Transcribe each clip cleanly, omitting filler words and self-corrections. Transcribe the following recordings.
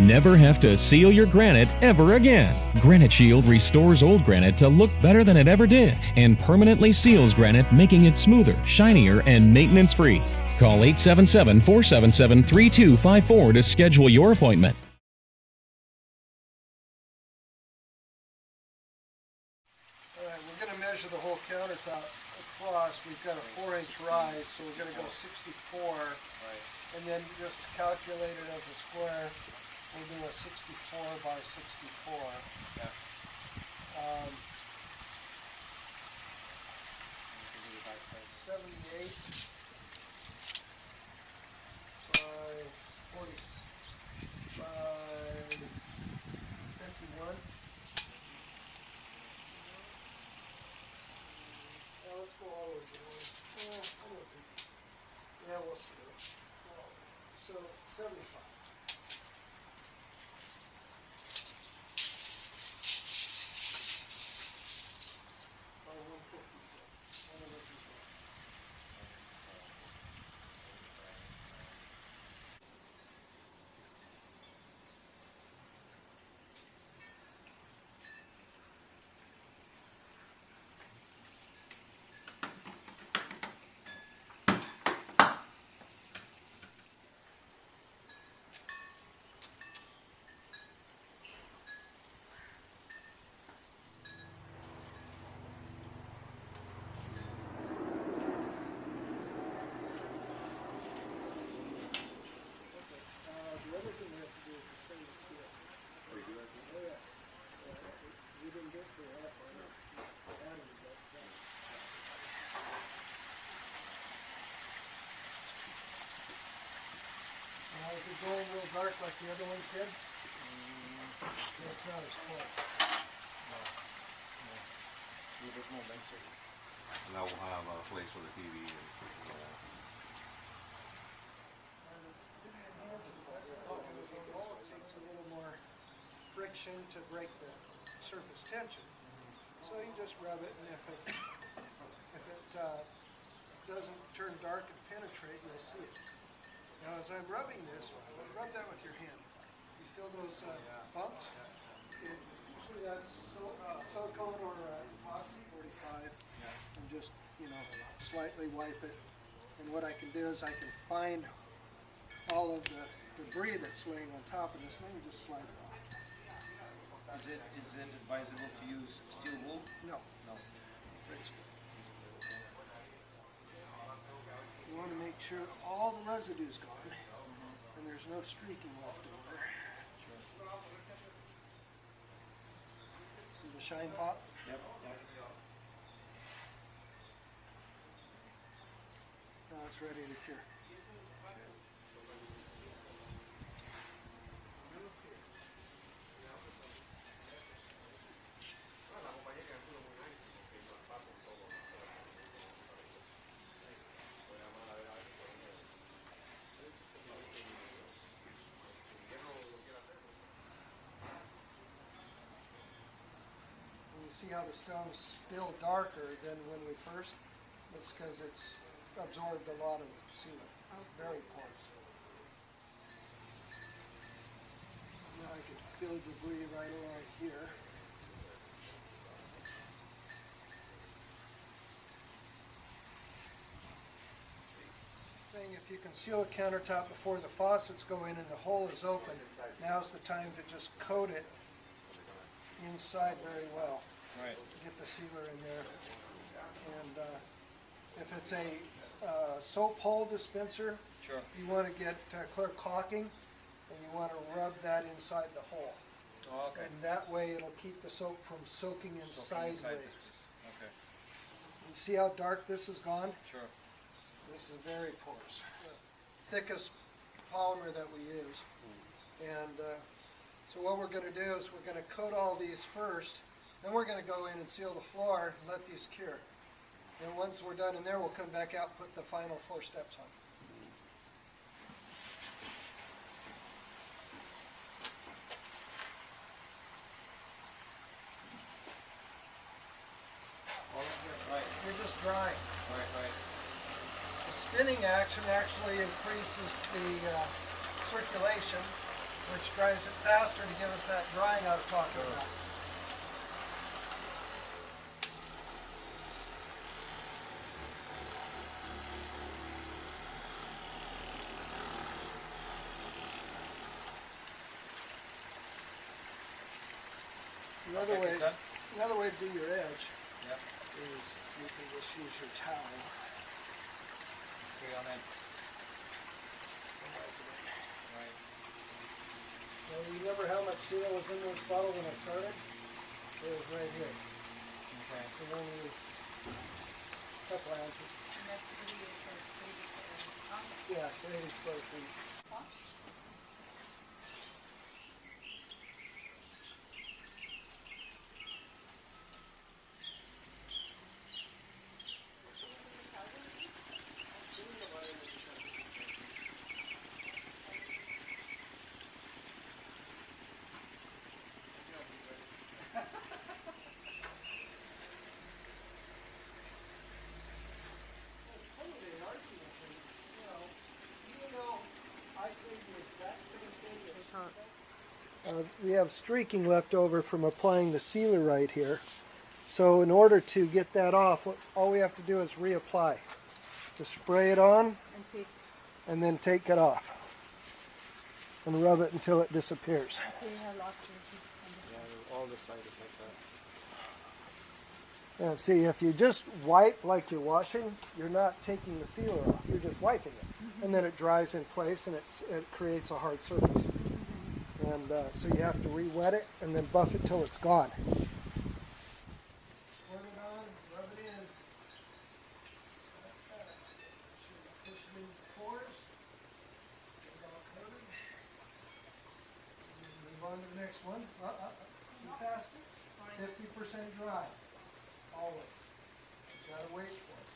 Never have to seal your granite ever again. Granite Shield restores old granite to look better than it ever did and permanently seals granite, making it smoother, shinier, and maintenance-free. Call 877-477-3254 to schedule your appointment. All right, we're going to measure the whole countertop across. We've got a 4-inch rise, so we're going to go 64. Right. And then just to calculate it as a square, we'll do a 64 by 64. Yeah. 78 by 40 by 51. Now let's go all the way down. Yeah, we'll see. So 75. By 156. Is it going real dark like the other ones did? Yeah, it's not as close. No. A little bit more denser. Now we'll have a place for the TV. It takes a little more friction to break the surface tension. So you just rub it, and if it doesn't turn dark and penetrate, you'll see it. Now, as I'm rubbing this, rub that with your hand. You feel those bumps? Usually that's silicone or epoxy 45, and just, slightly wipe it. And what I can do is I can find all of the debris that's laying on top of this, and then you just slide it off. Is it advisable to use steel wool? No. No. You want to make sure all the residue's gone and there's no streaking left over. See the shine pop? Yep. Now it's ready to cure. See how the stone's still darker than when we first? It's because it's absorbed a lot of sealant. Very porous. Now I can feel debris right along here. If you can seal a countertop before the faucets go in and the hole is open, now's the time to just coat it inside very well. Right. Get the sealer in there. And if it's a soap hole dispenser, Sure. you want to get clear caulking, and you want to rub that inside the hole. Oh, okay. And that way it'll keep the soap from soaking in sideways. Okay. You see how dark this has gone? Sure. This is very porous. The thickest polymer that we use. And so what we're going to do is we're going to coat all these first. Then we're going to go in and seal the floor and let these cure. And once we're done in there, we'll come back out and put the final 4 steps on. Right. You're just drying. Right. The spinning action actually increases the circulation, which dries it faster to give us that drying I was talking about. Another way to do your edge is you can just use your towel. Okay, on that. Right. Now, you remember how much seal was in this bottle when I started? It was right here. Okay. So we only used a couple ounces. And that's pretty for Yeah, 80 square feet. We have streaking left over from applying the sealer right here. So in order to get that off, all we have to do is reapply. Just spray it on and then take it off. And rub it until it disappears. Yeah, all the side is like that. And see, if you just wipe like you're washing, you're not taking the sealer off. You're just wiping it. And then it dries in place and it creates a hard surface. And so you have to re-wet it and then buff it till it's gone. Turn it on, rub it in. Push it in the pores. Get it all coated. Move on to the next one. Too fast. 50% dry. Always. You gotta wait for it.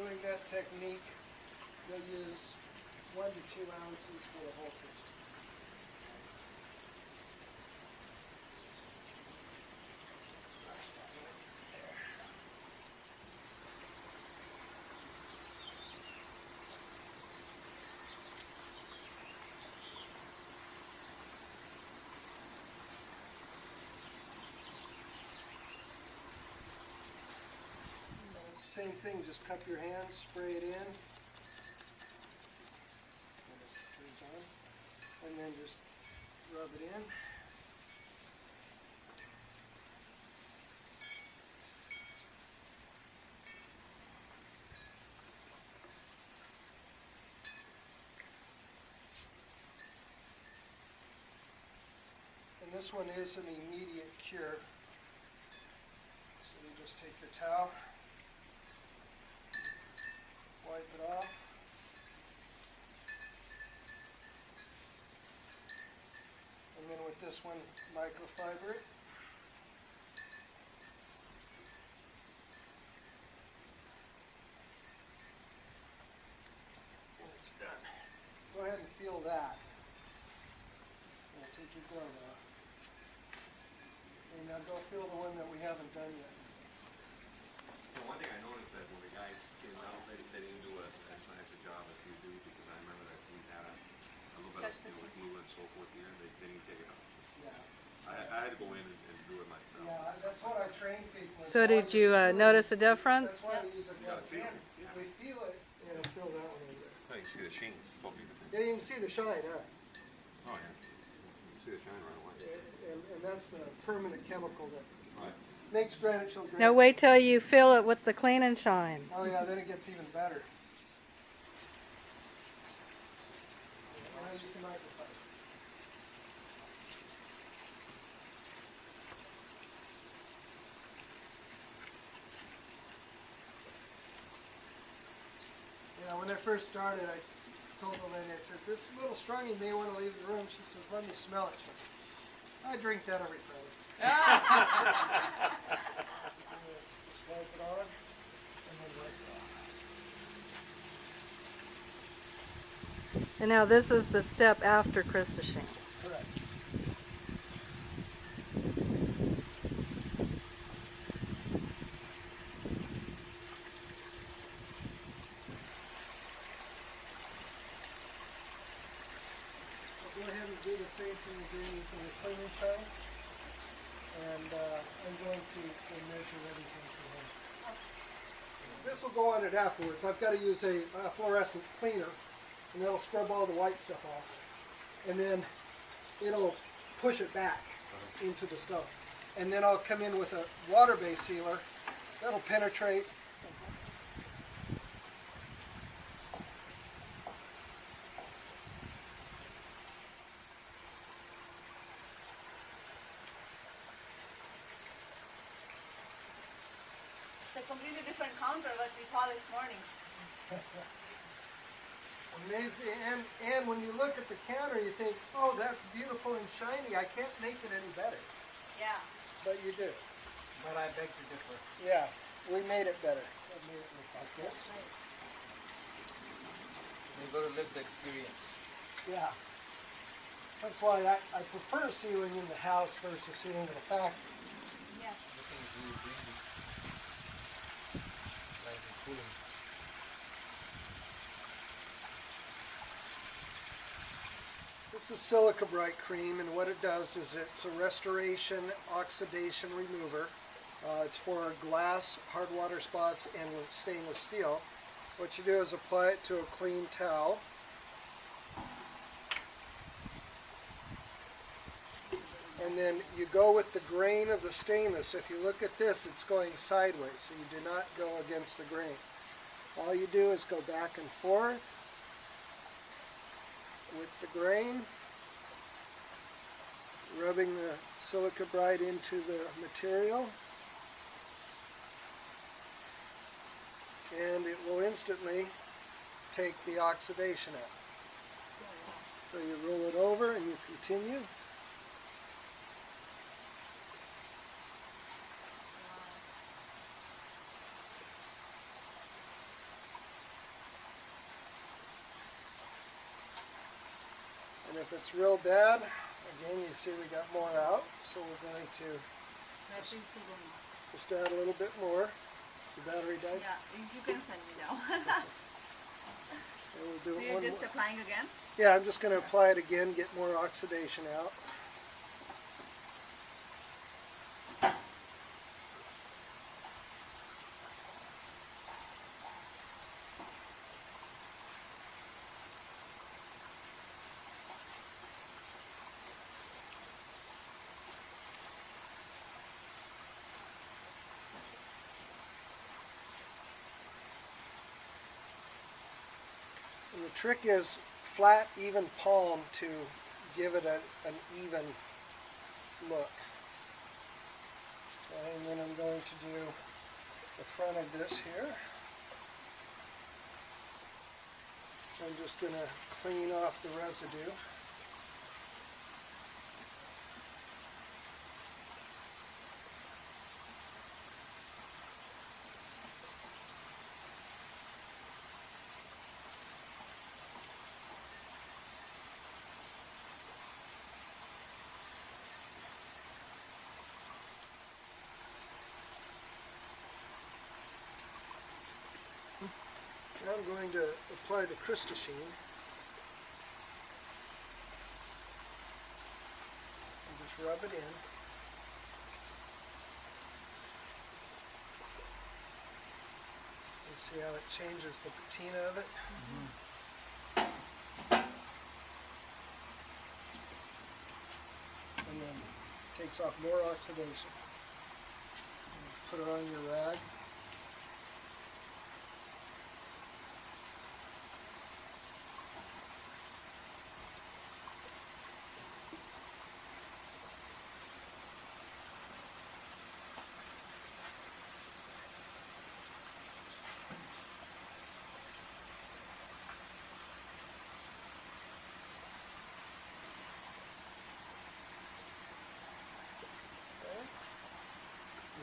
Doing that technique, you'll use 1 to 2 ounces for the whole kitchen. It's the same thing, just cup your hands, spray it in. And then just rub it in. And this one is an immediate cure. So you just take your towel, wipe it off. And then with this one, microfiber it. And it's done. Go ahead and feel that. Now take your glove off. And now go feel the one that we haven't done yet. Well, one thing I noticed that when the guys came out, they didn't do as nice a job as you do, because I remember that we had a little bit of with glue and so forth here, they didn't take it out. Yeah. I had to go in and do it myself. Yeah, that's what I train people. So did you notice a difference? That's why we use a glove. feel it, yeah. If we feel it, yeah, feel that one over there. Oh, you can see the sheen, it's totally different. Yeah, you can see the shine, huh? Oh, yeah. You can see the shine right away. And that's the permanent chemical that Right. makes Granite Shield great. Now wait till you fill it with the clean and shine. Oh yeah, then it gets even better. Now use the microfiber. Yeah, when I first started, I told the lady, I said, this is a little strong, you may want to leave the room. She says, let me smell it. She says, I drink that every Friday. Just wipe it on, and then wipe it off. And now this is the step after Christashing. Correct. go ahead and do the same thing we're doing using the clean and shine. And I'm going to measure everything for him. This will go on it afterwards. I've got to use a fluorescent cleaner, and that'll scrub all the white stuff off. And then it'll push it back into the stuff. And then I'll come in with a water-based sealer that'll penetrate. It's a completely different counter what we saw this morning. Amazing. And when you look at the counter, you think, oh, that's beautiful and shiny. I can't make it any better. Yeah. But you do. But I beg to differ. Yeah, we made it better. We made it look like this. You've got to live the experience. Yeah. That's why I prefer sealing in the house versus sealing in a factory. Yeah. Everything's really breezy. Nice and cooling. This is silica bright cream, and what it does is it's a restoration oxidation remover. It's for glass, hard water spots, and with stainless steel. What you do is apply it to a clean towel. And then you go with the grain of the stainless. If you look at this, it's going sideways, so you do not go against the grain. All you do is go back and forth with the grain, rubbing the silica bright into the material, and it will instantly take the oxidation out. So you roll it over and you continue. And if it's real bad, again, you see we got more out, so we're going to Battery's still going on. just add a little bit more. The battery died. Yeah, you can send me now. And we'll do So it you're one just more. applying again? Yeah, I'm just going to apply it again, get more oxidation out. And the trick is flat, even palm to give it an even look. Okay, and then I'm going to do the front of this here. I'm just going to clean off the residue. Now I'm going to apply the Crystashine. And just rub it in. You see how it changes the patina of it? And then takes off more oxidation. And put it on your rag.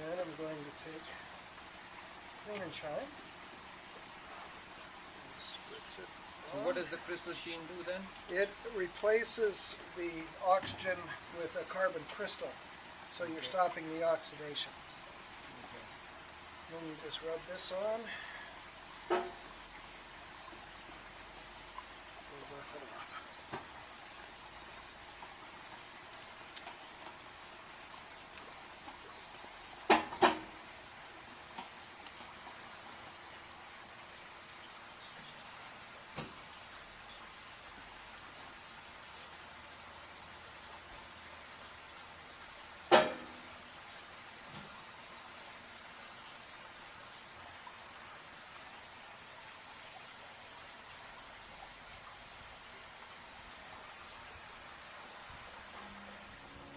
Then I'm going to take clean and shine. And spritz it So on. what does the crystal sheen do then? It replaces the oxygen with a carbon crystal, so you're stopping the oxidation. Then you just rub this on. And buff it off.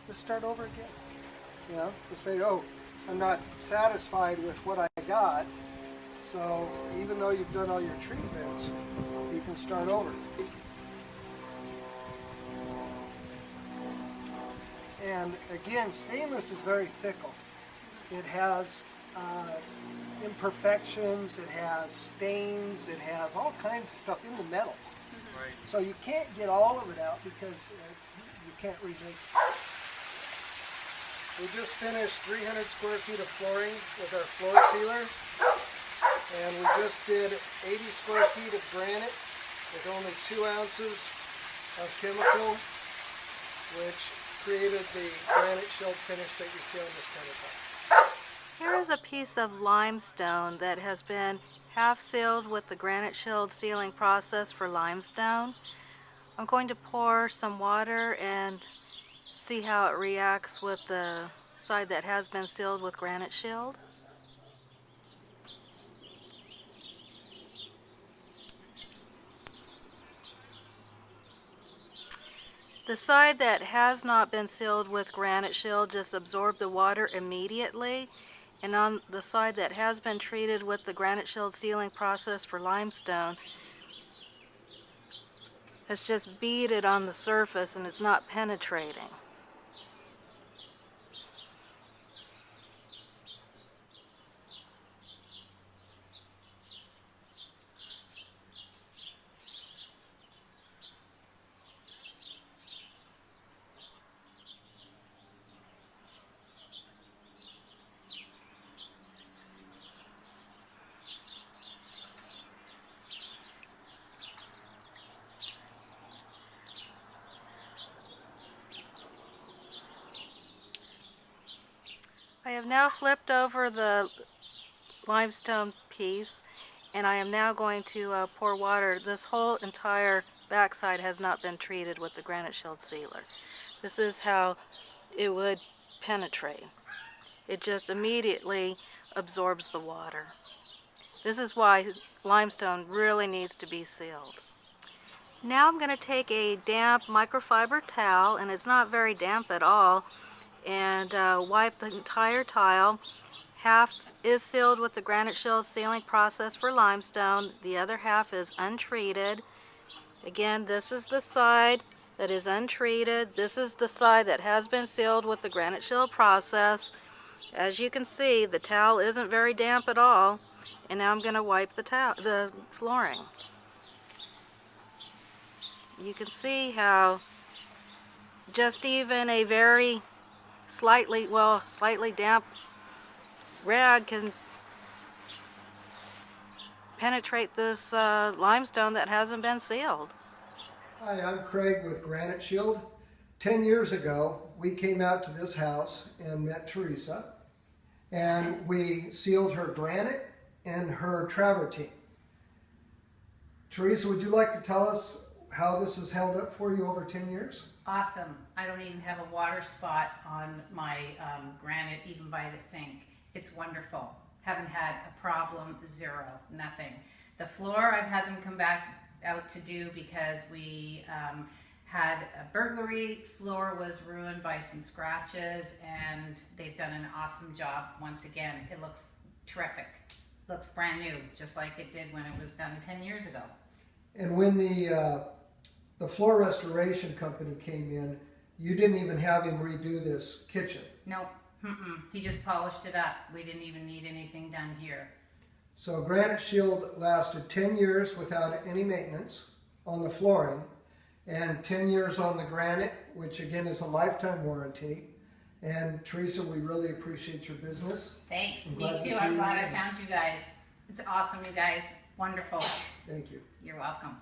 just start over again. You know, to say, oh, I'm not satisfied with what I got, so even though you've done all your treatments, you can start over. And again, stainless is very fickle. It has imperfections, it has stains, it has all kinds of stuff in the metal. Right. So you can't get all of it out because you can't remake it. We just finished 300 square feet of flooring with our floor sealer. And we just did 80 square feet of granite with only 2 ounces of chemical, which created the Granite Shield finish that you see on this countertop. Here is a piece of limestone that has been half sealed with the Granite Shield sealing process for limestone. I'm going to pour some water and see how it reacts with the side that has been sealed with Granite Shield. The side that has not been sealed with Granite Shield just absorbed the water immediately, and on the side that has been treated with the Granite Shield sealing process for limestone, it's just beaded on the surface and it's not penetrating. I have now flipped over the limestone piece, and I am now going to pour water. This whole entire backside has not been treated with the Granite Shield sealer. This is how it would penetrate. It just immediately absorbs the water. This is why limestone really needs to be sealed. Now I'm going to take a damp microfiber towel, and it's not very damp at all, and wipe the entire tile. Half is sealed with the Granite Shield sealing process for limestone. The other half is untreated. Again, this is the side that is untreated. This is the side that has been sealed with the Granite Shield process. As you can see, the towel isn't very damp at all. And now I'm going to wipe the flooring. You can see how just even a very slightly damp rag can penetrate this limestone that hasn't been sealed. Hi, I'm Craig with Granite Shield. 10 years ago, we came out to this house and met Teresa, and we sealed her granite and her travertine. Teresa, would you like to tell us how this has held up for you over 10 years? Awesome. I don't even have a water spot on my granite, even by the sink. It's wonderful. Haven't had a problem, zero, nothing. The floor, I've had them come back out to do because we had a burglary. Floor was ruined by some scratches, and they've done an awesome job once again. It looks terrific. Looks brand new, just like it did when it was done 10 years ago. And when the floor restoration company came in, you didn't even have him redo this kitchen. Nope. He just polished it up. We didn't even need anything done here. So Granite Shield lasted 10 years without any maintenance on the flooring, and 10 years on the granite, which again is a lifetime warranty. And Teresa, we really appreciate your business. Thanks. I'm Me glad to too. see I'm you glad I again. found you guys. It's awesome, you guys. Wonderful. Thank you. You're welcome.